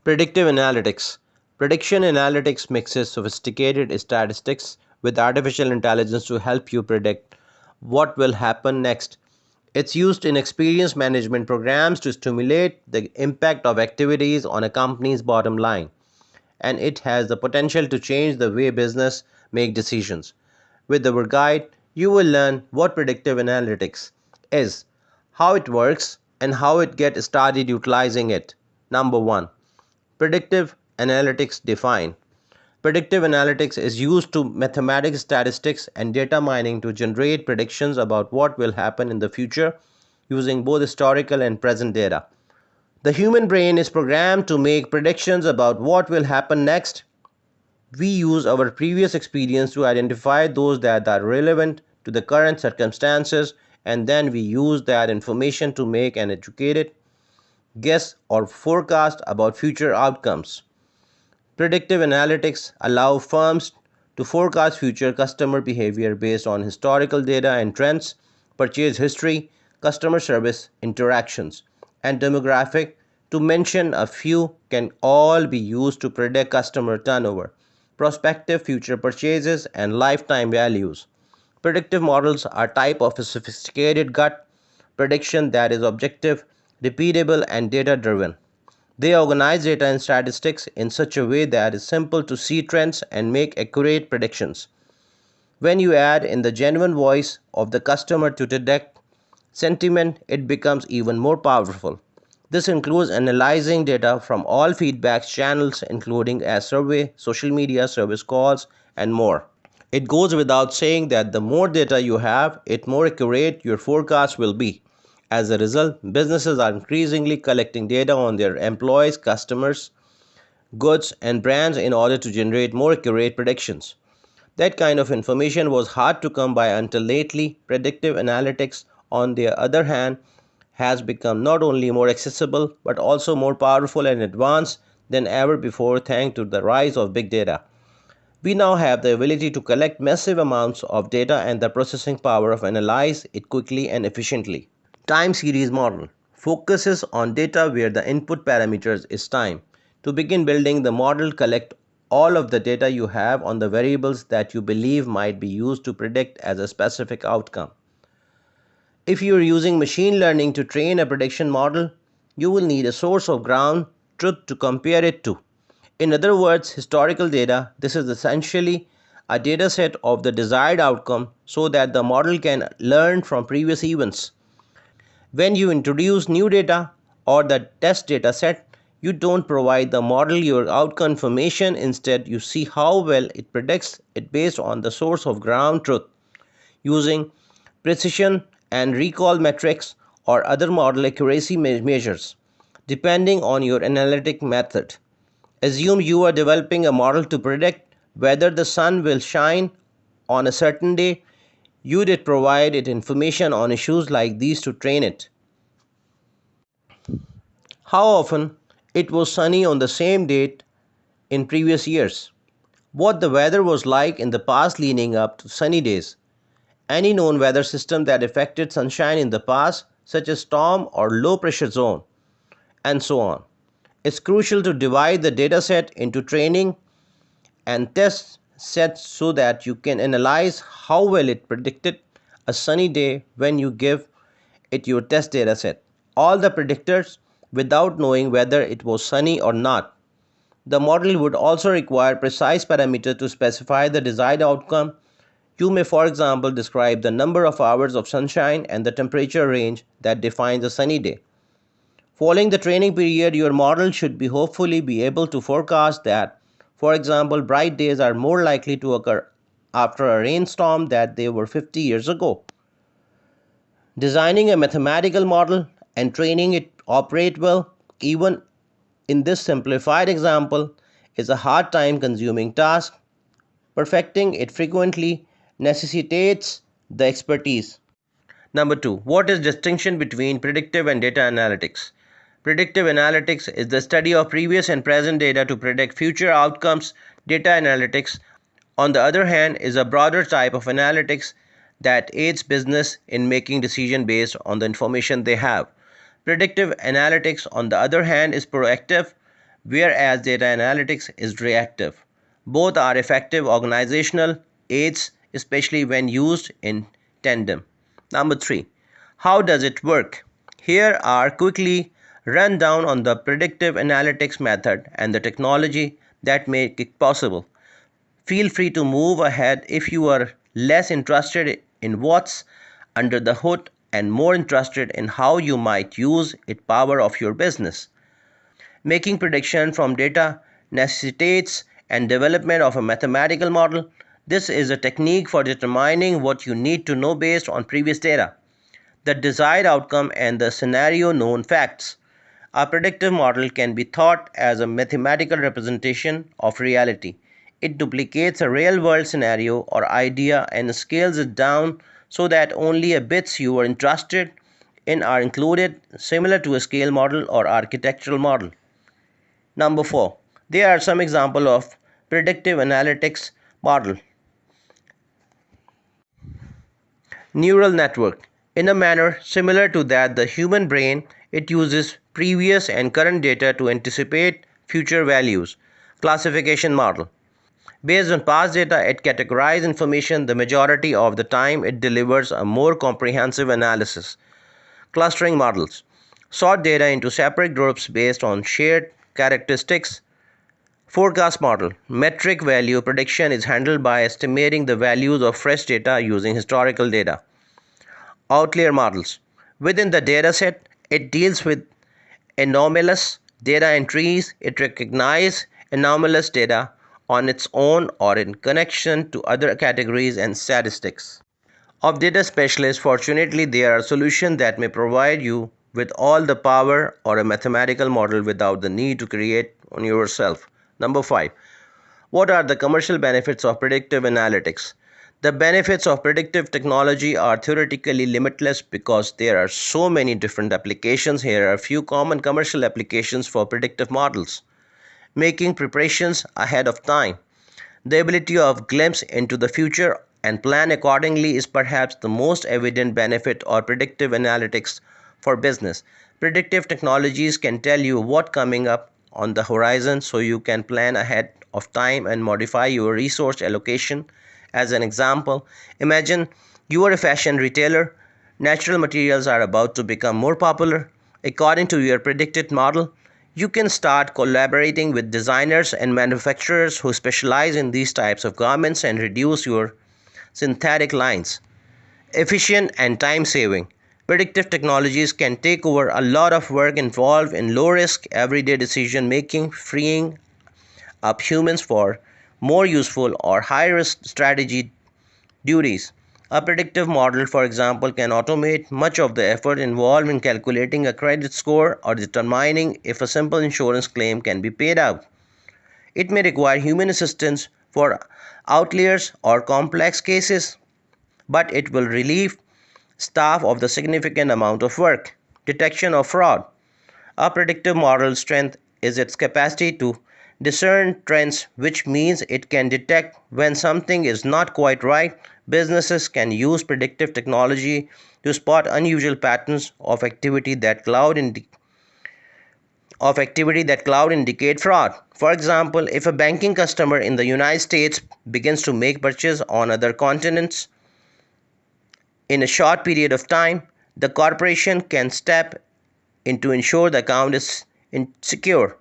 Predictive analytics. Prediction analytics mixes sophisticated statistics with artificial intelligence to help you predict what will happen next. It's used in experience management programs to stimulate the impact of activities on a company's bottom line, and it has the potential to change the way business make decisions. With our guide, you will learn what predictive analytics is, how it works, and how it get started utilizing it. Number 1. Predictive analytics define. Predictive analytics is used to mathematics, statistics, and data mining to generate predictions about what will happen in the future using both historical and present data. The human brain is programmed to make predictions about what will happen next. We use our previous experience to identify those that are relevant to the current circumstances, and then we use that information to make an educated guess or forecast about future outcomes. Predictive analytics allow firms to forecast future customer behavior based on historical data and trends, purchase history, customer service interactions, and demographic, to mention a few, can all be used to predict customer turnover, prospective future purchases, and lifetime values. Predictive models are type of a sophisticated gut prediction that is objective, repeatable, and data driven. They organize data and statistics in such a way that it's simple to see trends and make accurate predictions. When you add in the genuine voice of the customer to detect sentiment, it becomes even more powerful. This includes analyzing data from all feedback channels, including a survey, social media, service calls, and more. It goes without saying that the more data you have, it more accurate your forecast will be. As a result, businesses are increasingly collecting data on their employees, customers, goods, and brands in order to generate more accurate predictions. That kind of information was hard to come by until lately. Predictive analytics, on the other hand, has become not only more accessible but also more powerful and advanced than ever before thanks to the rise of big data. We now have the ability to collect massive amounts of data and the processing power of analyze it quickly and efficiently. Time series model focuses on data where the input parameters is time. To begin building the model, collect all of the data you have on the variables that you believe might be used to predict as a specific outcome. If you are using machine learning to train a prediction model, you will need a source of ground truth to compare it to. In other words, historical data. This is essentially a data set of the desired outcome so that the model can learn from previous events. When you introduce new data or the test data set, you don't provide the model your outcome information. Instead, you see how well it predicts it based on the source of ground truth. Using precision and recall metrics or other model accuracy measures, depending on your analytic method. Assume you are developing a model to predict whether the sun will shine on a certain day. You did provide it information on issues like these to train it. How often it was sunny on the same date in previous years. What the weather was like in the past leading up to sunny days. Any known weather system that affected sunshine in the past, such as storm or low pressure zone, and so on. It's crucial to divide the dataset into training and test sets so that you can analyze how well it predicted a sunny day when you give it your test dataset. All the predictors without knowing whether it was sunny or not. The model would also require precise parameters to specify the desired outcome. You may, for example, describe the number of hours of sunshine and the temperature range that defines a sunny day. Following the training period, your model should be hopefully be able to forecast that, for example, bright days are more likely to occur after a rainstorm than they were 50 years ago. Designing a mathematical model and training it operate well, even in this simplified example, is a hard time consuming task. Perfecting it frequently necessitates the expertise. Number 2. What is distinction between predictive and data analytics? Predictive analytics is the study of previous and present data to predict future outcomes. Data analytics, on the other hand, is a broader type of analytics that aids business in making decisions based on the information they have. Predictive analytics, on the other hand, is proactive, whereas data analytics is reactive. Both are effective organizational aids, especially when used in tandem. Number 3. How does it work? Here are quickly run down on the predictive analytics method and the technology that make it possible. Feel free to move ahead if you are less interested in what's under the hood and more interested in how you might use it power of your business. Making prediction from data necessitates and development of a mathematical model. This is a technique for determining what you need to know based on previous data, the desired outcome and the scenario known facts. A predictive model can be thought as a mathematical representation of reality. It duplicates a real world scenario or idea and scales it down so that only the bits you are interested in are included, similar to a scale model or architectural model. Number 4. There are some examples of predictive analytics model. Neural network. In a manner similar to that the human brain, it uses previous and current data to anticipate future values. Classification model. Based on past data, it categorizes information. The majority of the time, it delivers a more comprehensive analysis. Clustering models. Sort data into separate groups based on shared characteristics. Forecast model. Metric value prediction is handled by estimating the values of fresh data using historical data. Outlier models. Within the dataset, it deals with anomalous data entries. It recognizes anomalous data on its own or in connection to other categories and statistics. Of data specialists, fortunately, there are solutions that may provide you with all the power or a mathematical model without the need to create on yourself. Number 5. What are the commercial benefits of predictive analytics? The benefits of predictive technology are theoretically limitless because there are so many different applications. Here are a few common commercial applications for predictive models. Making preparations ahead of time. The ability of glimpse into the future and plan accordingly is perhaps the most evident benefit of predictive analytics for business. Predictive technologies can tell you what's coming up on the horizon so you can plan ahead of time and modify your resource allocation. As an example, imagine you are a fashion retailer. Natural materials are about to become more popular. According to your predicted model, you can start collaborating with designers and manufacturers who specialize in these types of garments and reduce your synthetic lines. Efficient and time saving. Predictive technologies can take over a lot of work involved in low risk everyday decision making, freeing up humans for more useful or high risk strategy duties. A predictive model, for example, can automate much of the effort involved in calculating a credit score or determining if a simple insurance claim can be paid out. It may require human assistance for outliers or complex cases, but it will relieve staff of the significant amount of work. Detection of fraud. A predictive model's strength is its capacity to discern trends, which means it can detect when something is not quite right. Businesses can use predictive technology to spot unusual patterns of activity that cloud indicate fraud. For example, if a banking customer in the United States begins to make purchases on other continents in a short period of time, the corporation can step in to ensure the account is secure.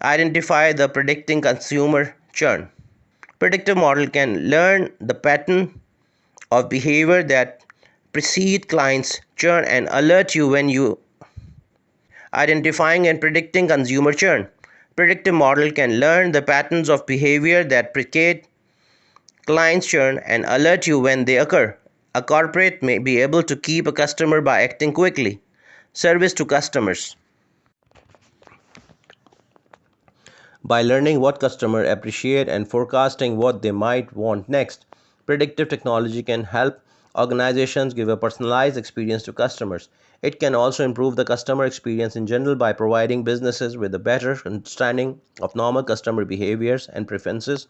Identify the predicting consumer churn. Predictive model can learn the pattern of behavior that precede clients churn and alert you when you identifying and predicting consumer churn. Predictive model can learn the patterns of behavior that precede clients churn and alert you when they occur. A corporate may be able to keep a customer by acting quickly. Service to customers. By learning what customers appreciate and forecasting what they might want next, predictive technology can help organizations give a personalized experience to customers. It can also improve the customer experience in general by providing businesses with a better understanding of normal customer behaviors and preferences,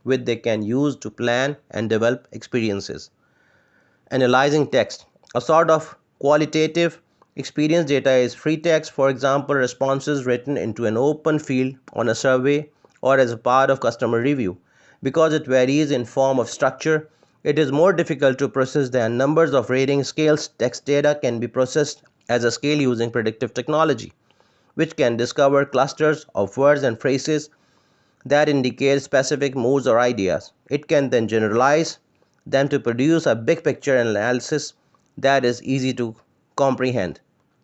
which they can use to plan and develop experiences. Analyzing text, a sort of qualitative Experience data is free text, for example, responses written into an open field on a survey or as a part of customer review. Because it varies in form of structure, it is more difficult to process than numbers of rating scales. Text data can be processed as a scale using predictive technology, which can discover clusters of words and phrases that indicate specific moods or ideas. It can then generalize them to produce a big picture analysis that is easy to comprehend.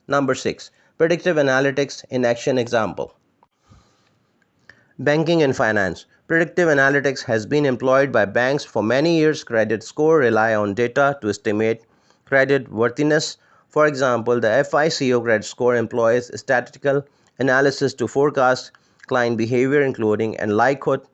Number 6. Predictive analytics in action example. Banking and finance. Predictive analytics has been employed by banks for many years. Credit score rely on data to estimate credit worthiness. For example, the FICO credit score employs statistical analysis to forecast client behavior including and likelihood.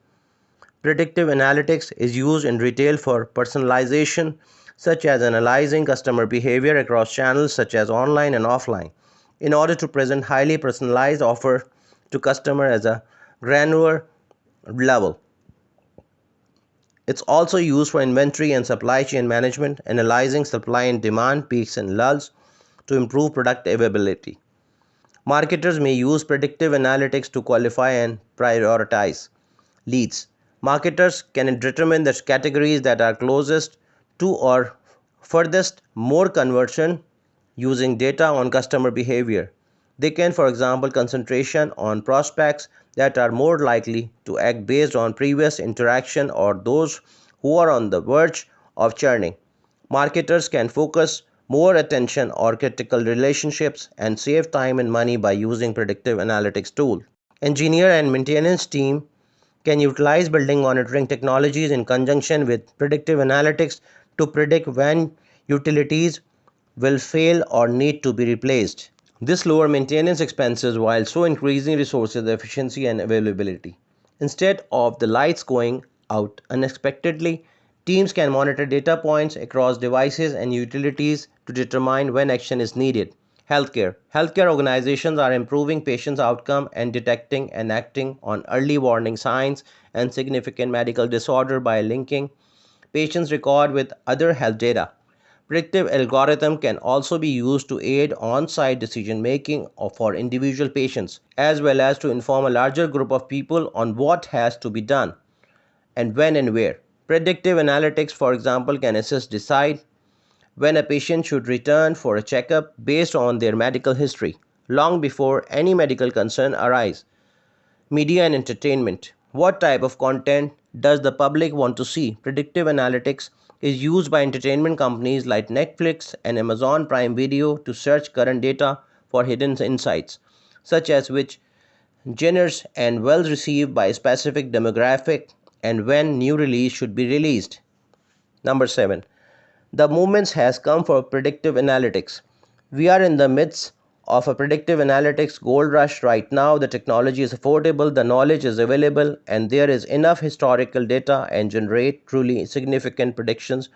Predictive analytics is used in retail for personalization, such as analyzing customer behavior across channels such as online and offline, in order to present highly personalized offer to customer as a granular level. It's also used for inventory and supply chain management, analyzing supply and demand peaks and lulls to improve product availability. Marketers may use predictive analytics to qualify and prioritize leads. Marketers can determine the categories that are closest to or furthest more conversion using data on customer behavior. They can, for example, concentration on prospects that are more likely to act based on previous interaction or those who are on the verge of churning. Marketers can focus more attention on critical relationships and save time and money by using predictive analytics tool. Engineer and maintenance team can utilize building monitoring technologies in conjunction with predictive analytics to predict when utilities will fail or need to be replaced. This lowers maintenance expenses while so increasing resources efficiency and availability. Instead of the lights going out unexpectedly, teams can monitor data points across devices and utilities to determine when action is needed. Healthcare. Healthcare organizations are improving patients' outcome and detecting and acting on early warning signs and significant medical disorder by linking patients' record with other health data. Predictive algorithm can also be used to aid on-site decision making for individual patients as well as to inform a larger group of people on what has to be done and when and where. Predictive analytics, for example, can assist decide when a patient should return for a checkup based on their medical history, long before any medical concern arise. Media and entertainment. What type of content does the public want to see? Predictive analytics is used by entertainment companies like Netflix and Amazon Prime Video to search current data for hidden insights, such as which genres and well received by a specific demographic and when new release should be released. Number 7. The movement has come for predictive analytics. We are in the midst of a predictive analytics gold rush right now. The technology is affordable, the knowledge is available, and there is enough historical data and generate truly significant predictions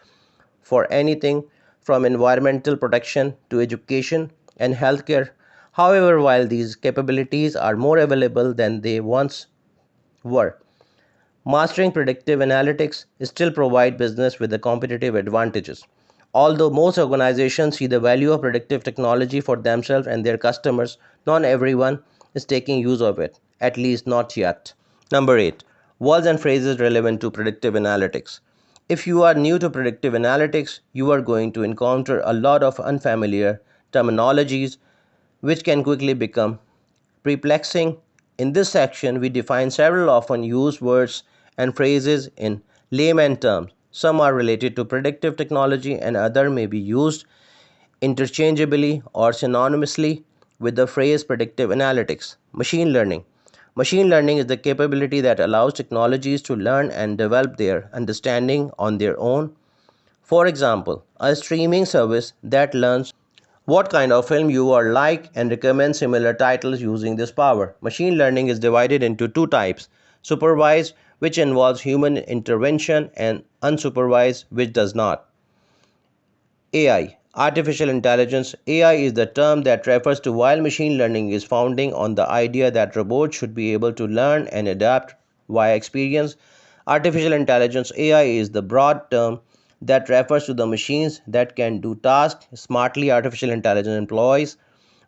for anything from environmental protection to education and healthcare. However, while these capabilities are more available than they once were, mastering predictive analytics still provide business with the competitive advantages. Although most organizations see the value of predictive technology for themselves and their customers, not everyone is taking use of it, at least not yet. Number 8. Words and phrases relevant to predictive analytics. If you are new to predictive analytics, you are going to encounter a lot of unfamiliar terminologies which can quickly become perplexing. In this section, we define several often used words and phrases in layman terms. Some are related to predictive technology and others may be used interchangeably or synonymously with the phrase predictive analytics. Machine learning. Machine learning is the capability that allows technologies to learn and develop their understanding on their own. For example, a streaming service that learns what kind of film you are like and recommends similar titles using this power. Machine learning is divided into two types: supervised, which involves human intervention, and unsupervised, which does not. AI, artificial intelligence. AI is the term that refers to while machine learning is founding on the idea that robots should be able to learn and adapt via experience. Artificial intelligence AI is the broad term that refers to the machines that can do tasks smartly. Artificial intelligence employs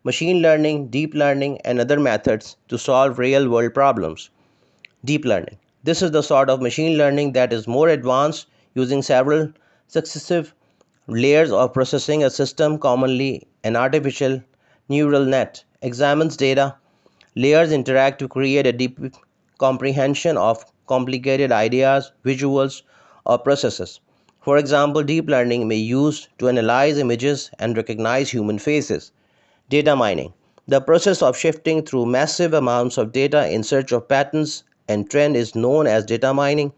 machine learning, deep learning, and other methods to solve real world problems. Deep learning. This is the sort of machine learning that is more advanced, using several successive layers of processing. A system, commonly an artificial neural net, examines data. Layers interact to create a deep comprehension of complicated ideas, visuals, or processes. For example, deep learning may be used to analyze images and recognize human faces. Data mining, the process of shifting through massive amounts of data in search of patterns and trends, is known as data mining.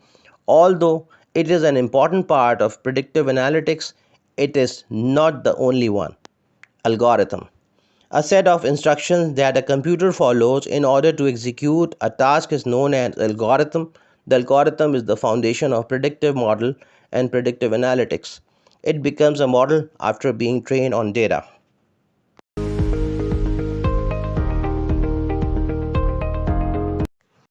Although it is an important part of predictive analytics, it is not the only one. Algorithm, a set of instructions that a computer follows in order to execute a task, is known as algorithm. The algorithm is the foundation of predictive model and predictive analytics. It becomes a model after being trained on data.